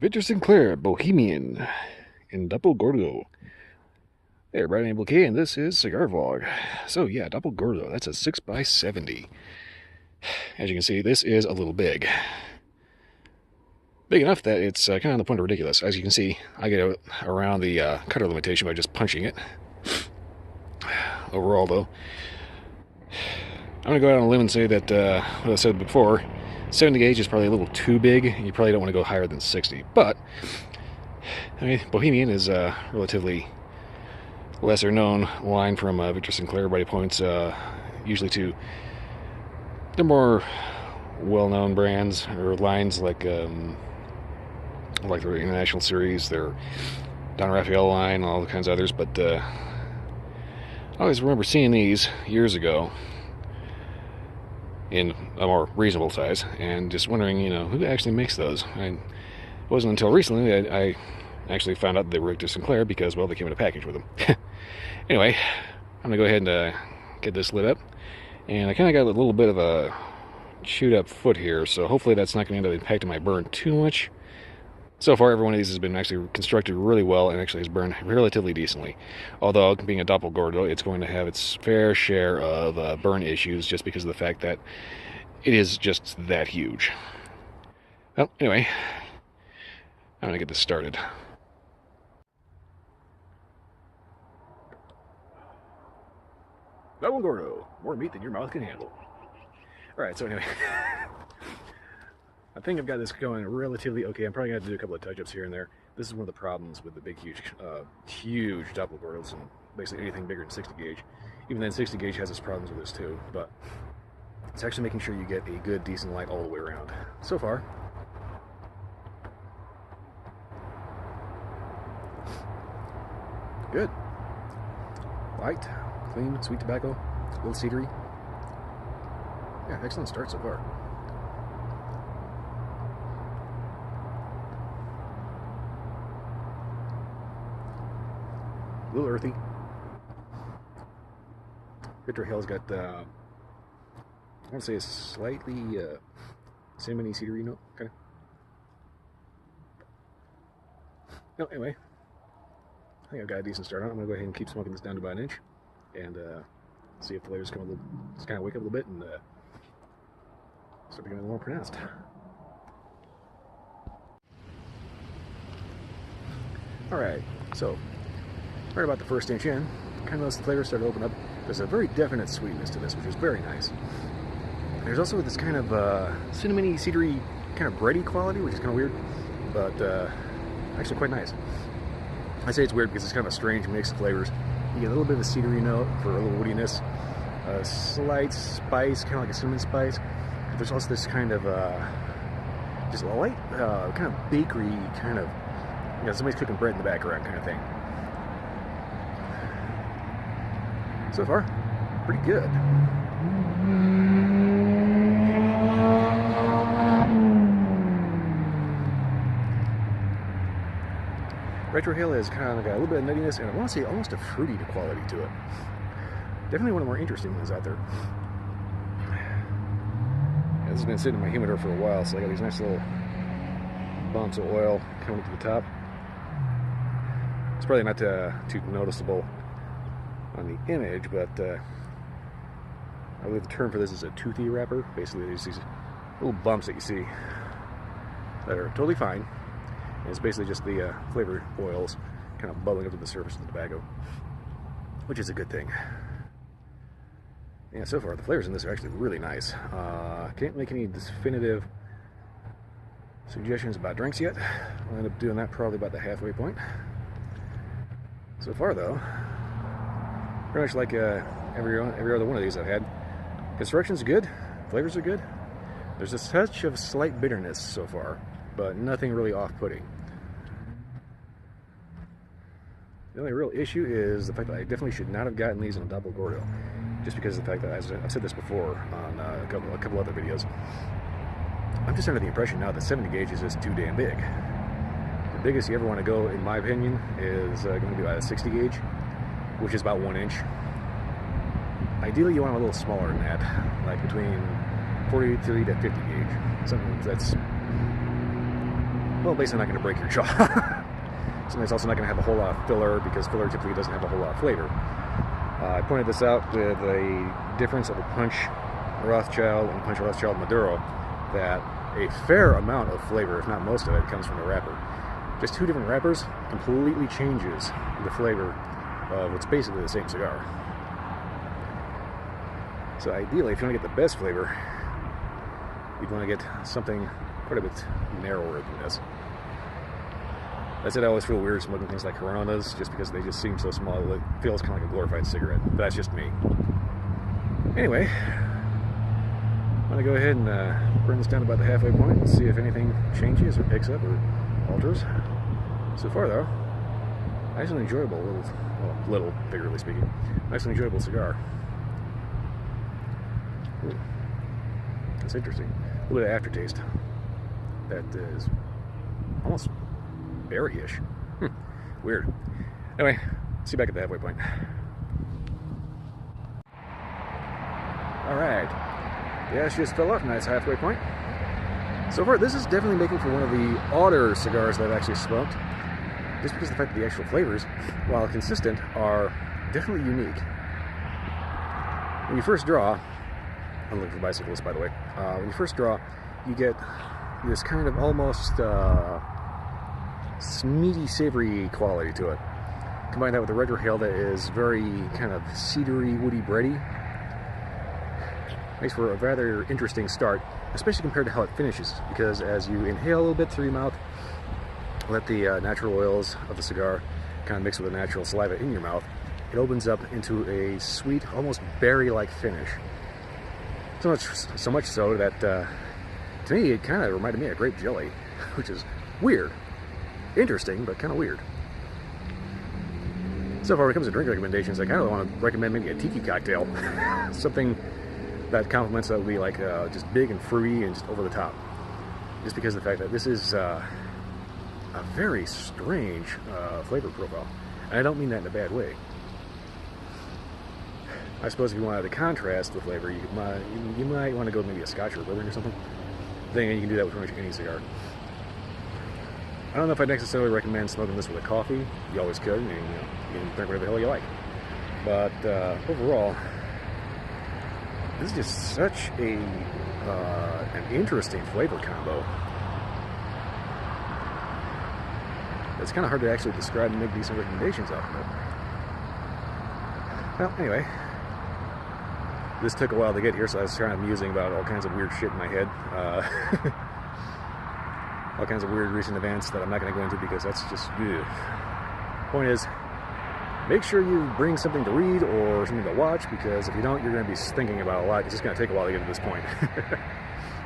Victor Sinclair, Bohemian, and Double Gordo. Hey everybody, I'm Able and this is Cigar Vlog. So yeah, Double Gordo, that's a 6x70. As you can see, this is a little big. Big enough that it's kind of on the point of ridiculous. As you can see, I get around the cutter limitation by just punching it. Overall though, I'm going to go out on a limb and say that, what I said before, 70 gauge is probably a little too big. You probably don't want to go higher than 60. But, I mean, Bohemian is relatively lesser known line from Victor Sinclair. Everybody points usually to the more well-known brands or lines like their international series, their Don Rafael line, and all the kinds of others. But I always remember seeing these years ago in a more reasonable size, and just wondering, who actually makes those. It wasn't until recently that I actually found out that they were Victor Sinclair because, well, they came in a package with them. Anyway, I'm going to go ahead and get this lit up. And I kind of got a little bit of a chewed up foot here, so hopefully that's not going to end up impacting my burn too much. So far, every one of these has been actually constructed really well and actually has burned relatively decently. Although, being a Doppelgordo, it's going to have its fair share of burn issues just because of the fact that it is just that huge. Well, anyway, I'm going to get this started. Doppelgordo, more meat than your mouth can handle. Alright, so anyway, I think I've got this going relatively okay. I'm probably going to have to do a couple of touch-ups here and there. This is one of the problems with the big, huge Doppelgordos, and basically anything bigger than 60 gauge. Even then, 60 gauge has its problems with this too, but it's actually making sure you get a good, decent light all the way around. So far, good. Light, clean, sweet tobacco, a little cedary. Yeah, excellent start so far. A little earthy. Victor Hill's got, I want to say a slightly cinnamony cedary note, kind of. No, anyway, I think I've got a decent start on it. I'm going to go ahead and keep smoking this down to about an inch and see if the flavors come a little, just kind of wake up a little bit and start becoming more pronounced. Alright, so right about the first inch in, kind of notice the flavors start to open up. There's a very definite sweetness to this, which is very nice. There's also this kind of cinnamony, cedary, kind of bready quality, which is kind of weird, but actually quite nice. I say it's weird because it's kind of a strange mix of flavors. You get a little bit of a cedary note for a little woodiness, a slight spice, kind of like a cinnamon spice. But there's also this kind of just a light, kind of bakery, kind of, somebody's cooking bread in the background kind of thing. So far, pretty good. Retrohale has kind of got a little bit of nuttiness, and I want to say almost a fruity quality to it. Definitely one of the more interesting ones out there. Yeah, this has been sitting in my humidor for a while, so I got these nice little bumps of oil coming to the top. It's probably not too noticeable on the image, but I believe the term for this is a toothy wrapper. Basically, there's these little bumps that you see that are totally fine. And it's basically just the flavored oils kind of bubbling up to the surface of the tobacco, which is a good thing. Yeah, so far the flavors in this are actually really nice. Can't make any definitive suggestions about drinks yet. I'll end up doing that probably about the halfway point. So far though, pretty much like every other one of these I've had. Construction's good, flavors are good. There's a touch of slight bitterness so far, but nothing really off-putting. The only real issue is the fact that I definitely should not have gotten these in a Doppelgordo, just because of the fact that, as I've said this before on a couple other videos, I'm just under the impression now that 70 gauge is just too damn big. The biggest you ever want to go, in my opinion, is going to be about a 60 gauge, which is about 1 inch. Ideally, you want a little smaller than that, like between 43 to 50 gauge, something that's well, basically not going to break your jaw. Something that's also not going to have a whole lot of filler, because filler typically doesn't have a whole lot of flavor. I pointed this out with a difference of a Punch Rothschild and Punch Rothschild Maduro, that a fair amount of flavor, if not most of it, comes from the wrapper. Just two different wrappers completely changes the flavor of what's basically the same cigar. So ideally, if you want to get the best flavor, you'd want to get something quite a bit narrower than this. That said, I always feel weird smoking things like Coronas, just because they just seem so small. It feels kind of like a glorified cigarette. But that's just me. Anyway, I'm going to go ahead and burn this down about the halfway point and see if anything changes or picks up or alters. So far, though, nice and enjoyable little, figuratively speaking, nice and enjoyable cigar. Ooh, that's interesting. A little bit of aftertaste. That is almost berry-ish. Weird. Anyway, see you back at the halfway point. Alright. Yeah, she just fell off. Nice halfway point. So far, this is definitely making for one of the odder cigars that I've actually smoked. Just because of the fact that the actual flavors, while consistent, are definitely unique. When you first draw, I'm looking for bicyclists, by the way. When you first draw, you get this kind of almost meaty, savory quality to it. Combine that with the retrohale that is very kind of cedary, woody, bready. Makes for a rather interesting start, especially compared to how it finishes, because as you inhale a little bit through your mouth, let the natural oils of the cigar kind of mix with the natural saliva in your mouth, it opens up into a sweet, almost berry-like finish. So much so that, to me, it kind of reminded me of grape jelly, which is weird. Interesting, but kind of weird. So far, when it comes to drink recommendations, I kind of want to recommend maybe a tiki cocktail. Something that complements that would be like just big and fruity and just over the top. Just because of the fact that this is a very strange flavor profile. And I don't mean that in a bad way. I suppose if you wanted to contrast the flavor, you might want to go maybe a Scotch or bourbon or something. Then you can do that with pretty much any cigar. I don't know if I'd necessarily recommend smoking this with a coffee. You always could, and you can drink whatever the hell you like. But overall, this is just such an interesting flavor combo. It's kind of hard to actually describe and make decent recommendations off of it. Well, anyway, this took a while to get here, so I was trying to musing about all kinds of weird shit in my head. All kinds of weird recent events that I'm not going to go into because that's just... Ugh. Point is, make sure you bring something to read or something to watch, because if you don't, you're going to be thinking about a lot. It's just going to take a while to get to this point.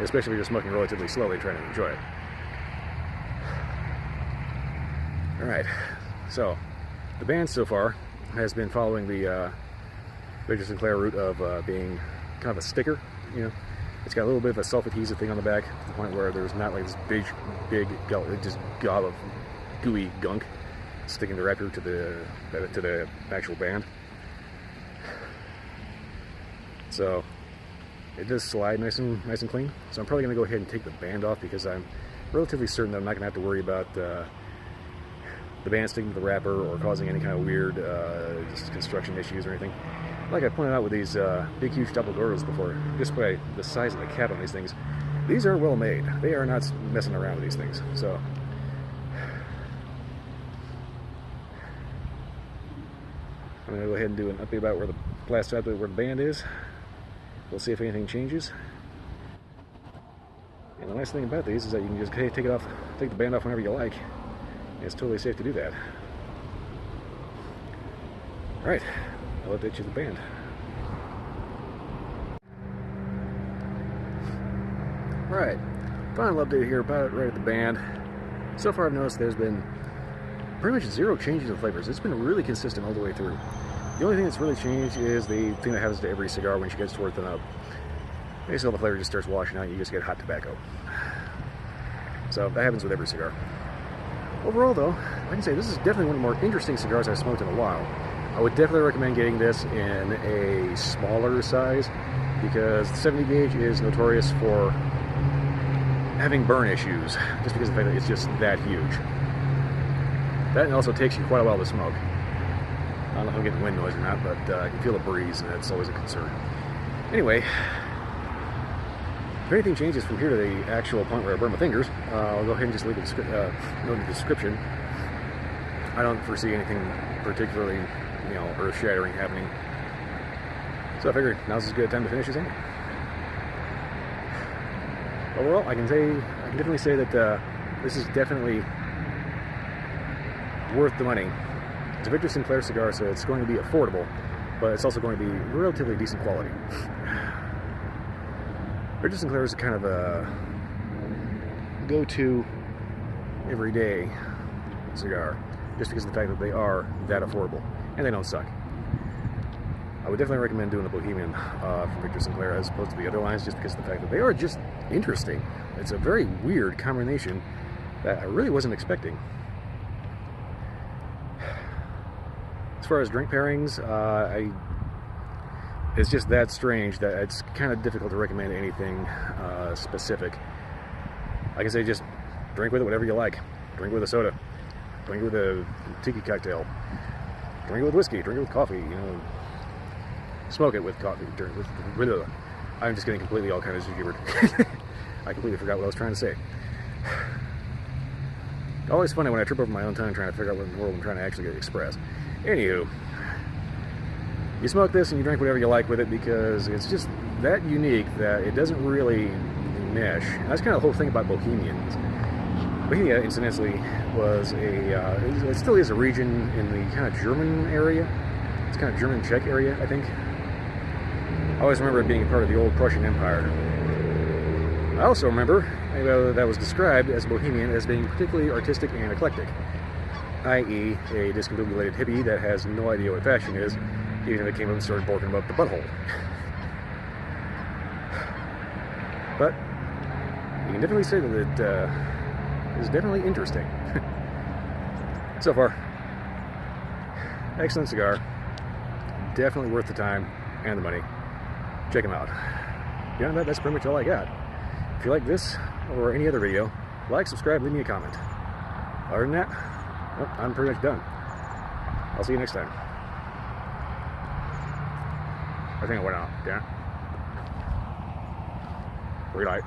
Especially if you're smoking relatively slowly, trying to enjoy it. Alright, so the band so far has been following the Victor Sinclair route of being kind of a sticker, you know. It's got a little bit of a self-adhesive thing on the back, to the point where there's not like this big just gob of gooey gunk sticking the wrapper to the actual band. So it does slide nice and clean. So I'm probably going to go ahead and take the band off, because I'm relatively certain that I'm not going to have to worry about the band sticking to the wrapper or causing any kind of weird just construction issues or anything. Like I pointed out with these big, huge double doors before, just by the size of the cap on these things, these are well made. They are not messing around with these things. So I'm going to go ahead and do an update about where the last update where the band is. We'll see if anything changes. And the nice thing about these is that you can just take the band off whenever you like. It's totally safe to do that. Alright, I'll update you the band. Alright, final update here about it right at the band. So far I've noticed there's been pretty much zero changes in flavors. It's been really consistent all the way through. The only thing that's really changed is the thing that happens to every cigar when she gets towards the nub. Basically all the flavor just starts washing out and you just get hot tobacco. So that happens with every cigar. Overall though, I can say this is definitely one of the more interesting cigars I've smoked in a while. I would definitely recommend getting this in a smaller size, because the 70 gauge is notorious for having burn issues, just because of the fact that it's just that huge. That also takes you quite a while to smoke. I don't know if I'm getting wind noise or not, but I can feel the breeze, and that's always a concern. Anyway, if anything changes from here to the actual point where I burn my fingers, I'll go ahead and just leave a note in the description. I don't foresee anything particularly, earth-shattering happening. So I figured now's as good a time to finish as any. Overall, I can definitely say that this is definitely worth the money. It's a Victor Sinclair cigar, so it's going to be affordable, but it's also going to be relatively decent quality. Victor Sinclair is kind of a go-to everyday cigar, just because of the fact that they are that affordable, and they don't suck. I would definitely recommend doing the Bohemian from Victor Sinclair as opposed to the other lines, just because of the fact that they are just interesting. It's a very weird combination that I really wasn't expecting. As far as drink pairings, it's just that strange that it's kind of difficult to recommend anything specific. Like I say, just drink with it whatever you like. Drink with a soda. Drink with a tiki cocktail. Drink it with whiskey. Drink it with coffee. Smoke it with coffee. I'm just getting completely all kinds of jibbered. I completely forgot what I was trying to say. Always funny when I trip over my own tongue trying to figure out what in the world I'm trying to actually express. Anywho, you smoke this and you drink whatever you like with it because it's just that unique that it doesn't really mesh. And that's kind of the whole thing about Bohemians. Bohemia, incidentally, was it still is a region in the kind of German area. It's kind of German-Czech area, I think. I always remember it being part of the old Prussian Empire. I also remember that was described as Bohemian as being particularly artistic and eclectic, i.e. a discombobulated hippie that has no idea what fashion is, even if it came up and started borking about the butthole. But you can definitely say that it is definitely interesting. So far, excellent cigar. Definitely worth the time and the money. Check them out. Beyond that, that's pretty much all I got. If you like this or any other video, like, subscribe, leave me a comment. Other than that, well, I'm pretty much done. I'll see you next time. I think it went out, yeah? Relight.